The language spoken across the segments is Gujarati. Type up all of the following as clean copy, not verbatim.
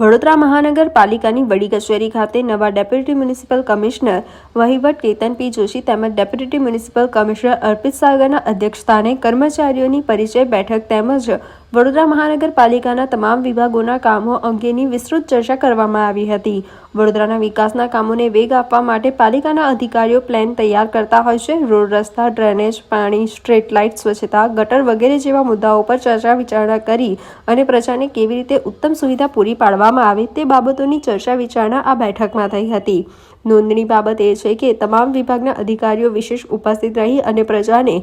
વડોદરા મહાનગરપાલિકાની વડી કચેરી ખાતે નવા ડેપ્યુટી મ્યુનિસિપલ કમિશનર વહીવટ કેતન પી જોશી તેમજ ડેપ્યુટી મ્યુનિસિપલ કમિશનર અર્પિત સાગરના અધ્યક્ષસ્થાને કર્મચારીઓની પરિચય બેઠક તેમજ વડોદરા મહાનગરપાલિકાના તમામ વિભાગોના કામો અંગેની વિસ્તૃત ચર્ચા કરવામાં આવી હતી। વડોદરાના વિકાસના કામોને વેગ આપવા માટે પાલિકાના અધિકારીઓ પ્લાન તૈયાર કરતા હોય છે। રોડ, રસ્તા, ડ્રેનેજ, પાણી, સ્ટ્રીટ લાઇટ, સ્વચ્છતા, ગટર વગેરે જેવા મુદ્દાઓ પર ચર્ચા વિચારણા કરી અને પ્રજાને કેવી રીતે ઉત્તમ સુવિધા પૂરી પાડવામાં આવે તે બાબતોની ચર્ચા વિચારણા આ બેઠકમાં થઈ હતી। નોંધની બાબત એ છે કે તમામ વિભાગના અધિકારીઓ વિશેષ ઉપસ્થિત રહી અને પ્રજાને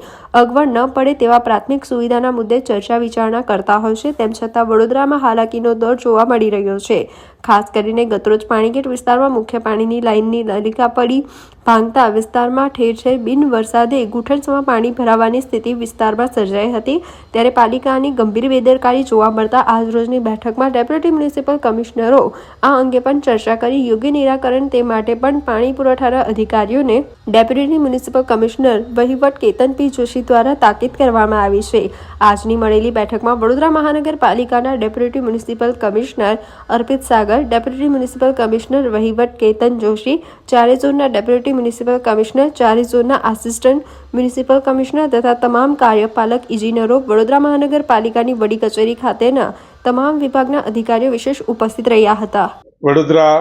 અગવડ ન પડે તેવા પ્રાથમિક સુવિધાના મુદ્દે ચર્ચા વિચારણા કરતા હોય છે। તેમ છતાં વડોદરામાં હાલાકીનો દોર જોવા મળી રહ્યો છે। ખાસ કરીને ગતરોજ પાણીગેટ વિસ્તારમાં મુખ્ય પાણીની લાઇનની નલિકા પડી ભાંગતા વિસ્તારમાં ઠેર ઠેર બિન વરસાદે ઘૂંટણસમાં પાણી ભરાવાની સ્થિતિ વિસ્તારમાં સર્જાઈ હતી। ત્યારે પાલિકાની ગંભીર બેદરકારી જોવા મળતા આજરોજની બેઠકમાં ડેપ્યુટી મ્યુનિસિપલ કમિશનરો આ અંગે પણ ચર્ચા કરી યોગ્ય નિરાકરણ તે માટે પણ પાણી પુરવઠાના અધિકારીઓને ડેપ્યુટી મ્યુનિસિપલ કમિશનર વહીવટ કેતન પી જોશી દ્વારા તાકીદ કરવામાં આવી છે। આજની મળેલી બેઠકમાં વડોદરા મહાનગરપાલિકાના ડેપ્યુટી મ્યુનિસિપલ કમિશનર અર્પિત સાગર, ડેપ્યુટી મ્યુનિસિપલ કમિશનર વહીવટ કેતન જોશી, ચારે ઝોનના ડેપ્યુટી મ્યુનિસિપલ કમિશનર, ચારે ઝોનના આસિસ્ટન્ટ મ્યુનિસિપલ કમિશનર તથા તમામ કાર્યપાલક ઇજનેરો વડોદરા મહાનગરપાલિકાની વડી કચેરી ખાતેના તમામ વિભાગના અધિકારીઓ વિશેષ ઉપસ્થિત રહ્યા હતા। વડોદરા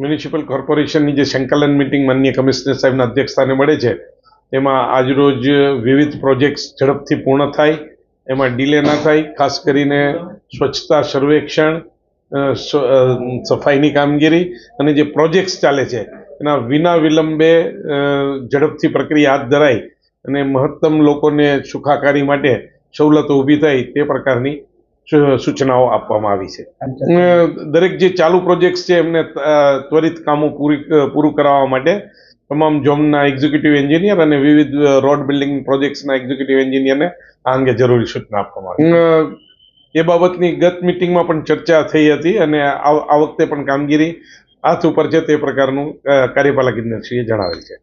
મ્યુનિસિપલ કોર્પોરેશનની જે સંકલન મિટિંગ માનનીય કમિશનર સાહેબના અધ્યક્ષસ્થાને મળે છે તેમાં આજરોજ વિવિધ પ્રોજેક્ટ્સ ઝડપથી પૂર્ણ થાય, એમાં ડીલે ના થાય, ખાસ કરીને સ્વચ્છતા સર્વેક્ષણ, સફાઈની કામગીરી અને જે પ્રોજેક્ટ્સ ચાલે છે એના વિના વિલંબે ઝડપથી પ્રક્રિયા હાથ ધરાય અને મહત્તમ લોકોને સુખાકારી માટે સવલતો ઊભી થાય તે પ્રકારની સૂચનાઓ આપવામાં આવી છે। દરેક જે ચાલુ પ્રોજેક્ટ્સ છે એમને ત્વરિત કામો પૂરું કરાવવા માટે તમામ ઝોનના એક્ઝિક્યુટિવ એન્જિનિયર અને વિવિધ રોડ બિલ્ડિંગ પ્રોજેક્ટ્સના એક્ઝિક્યુટિવ એન્જિનિયરને આ અંગે જરૂરી સૂચના આપવામાં આવી। એ બાબતની ગત મિટિંગમાં પણ ચર્ચા થઈ હતી અને આ વખતે પણ કામગીરી હાથ ઉપર છે તે પ્રકારનું કાર્યપાલક ઇજનેરશ્રીએ જણાવેલ છે।